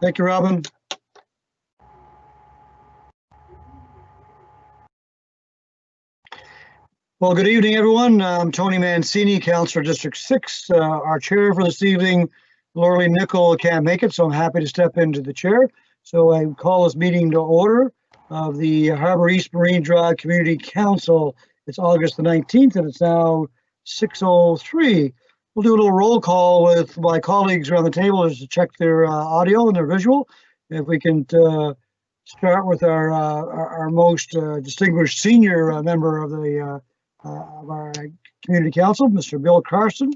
Thank you, Robin. Well, good evening, everyone. I'm Tony Mancini, Councillor District 6. Our chair for this evening, Lorelei Nicol, can't make it, so I'm happy to step into the chair. So I call this meeting to order of the Harbour East Marine Drive Community Council. It's August the 19th, and it's now 6:03. We'll do a little roll call with my colleagues around the table just to check their audio and their visual. If we can start with our most distinguished senior member of our community council, Mr. Bill Carson.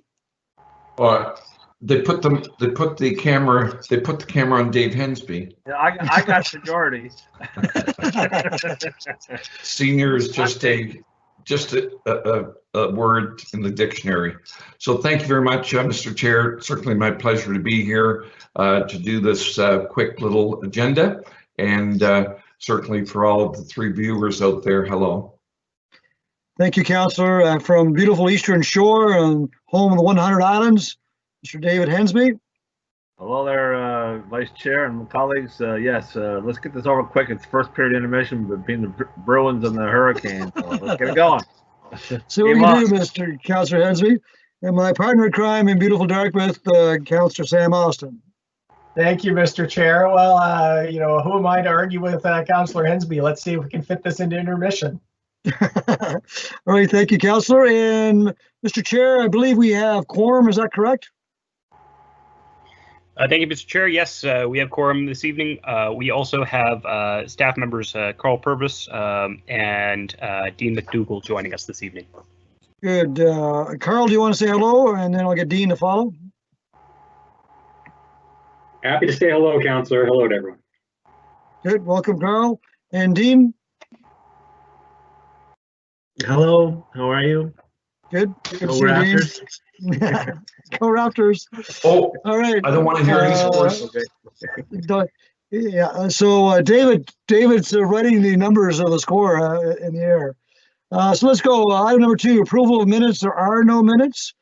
They put the camera on Dave Hensby. Yeah, I got majority. Senior is just a word in the dictionary. So thank you very much, Mr. Chair. It's certainly my pleasure to be here to do this quick little agenda, and certainly for all of the 3 viewers out there, hello. Thank you, Councillor. From beautiful Eastern Shore and home of the 100 Islands, Mr. David Hensby. Hello there, Vice Chair and colleagues. Yes, let's get this over quick. It's first period intermission between the Bruins and the Hurricanes. So let's get it going. So what do you do, Mr. Councillor Hensby? And my partner in crime in beautiful Dartmouth, Councillor Sam Austin. Thank you, Mr. Chair. Well, who am I to argue with Councillor Hensby? Let's see if we can fit this into intermission. All right, thank you, Councillor. And Mr. Chair, I believe we have quorum, is that correct? Thank you, Mr. Chair. Yes, we have quorum this evening. We also have staff members Carl Purvis and Dean McDougall joining us this evening. Good. Carl, do you want to say hello? And then I'll get Dean to follow. Happy to say hello, Councillor. Hello to everyone. Good. Welcome, Carl. And Dean? Hello. How are you? Good. Good Go to see you, Dean. Raptors. Go Raptors. Oh, All right. I don't want to hear any scores. Yeah. So David's writing the numbers of the score in the air. So let's go. Item number 2, approval of minutes. There are no minutes.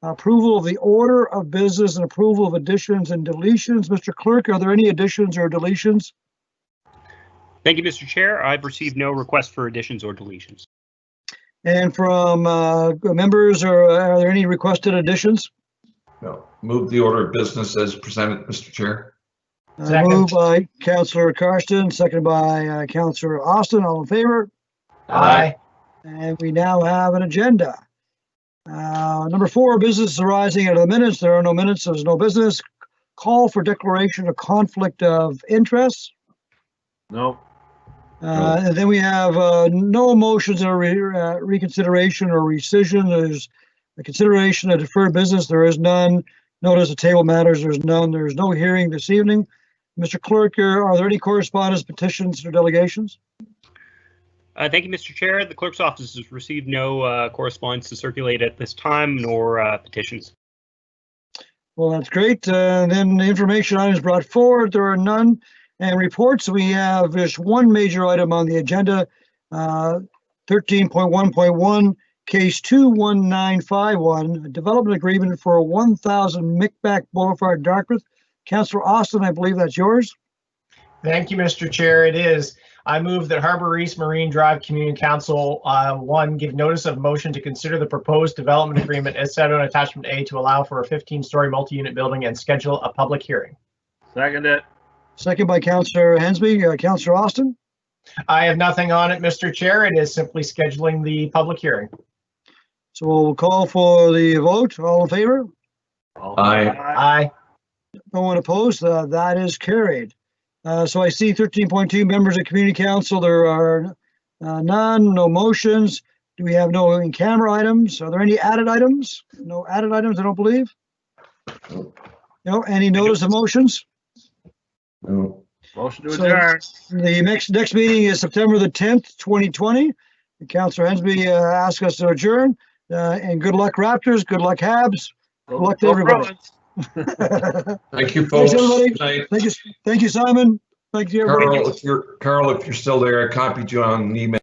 Approval of the order of business and approval of additions and deletions. Mr. Clerk, are there any additions or deletions? Thank you, Mr. Chair. I've received no requests for additions or deletions. And from members, are there any requested additions? No. Move the order of business as presented, Mr. Chair. Moved by Councillor Karsten, seconded by Councillor Austin. All in favor? Aye. And we now have an agenda. Number 4, business arising out of the minutes. There are no minutes. There's no business. Call for declaration of conflict of interest. No. And then we have no motions or reconsideration or rescission. There's a consideration of deferred business. There is none. Notice of table matters. There's none. There's no hearing this evening. Mr. Clerk, are there any correspondence, petitions, or delegations? Thank you, Mr. Chair. The clerk's office has received no correspondence to circulate at this time, nor petitions. Well, that's great. Then the information items brought forward, there are none. And reports, we have just one major item on the agenda, 13.1.1, case 21951, a development agreement for 1000 Micmac Boulevard, Dartmouth. Councillor Austin, I believe that's yours. Thank you, Mr. Chair. It is. I move that Harbour East Marine Drive Community Council 1 give notice of motion to consider the proposed development agreement as set on attachment A to allow for a 15-story multi-unit building and schedule a public hearing. Second it. Second by Councillor Hensby. Councillor Austin? I have nothing on it, Mr. Chair. It is simply scheduling the public hearing. So we'll call for the vote. All in favor? Aye. Aye. No one opposed. That is carried. So I see 13.2 members of Community Council. There are none, no motions. Do we have no in-camera items? Are there any added items? No added items, I don't believe. No, any notice of motions? No. Motion to adjourn. The next meeting is September the 10th, 2020. Councillor Hensby asked us to adjourn. And good luck, Raptors. Good luck, Habs. Good luck to everybody. Thank you, folks. Thanks, everybody. Good night. Thank you, Simon. Thank you, everybody. Carl, if you're still there, I copied you on an email.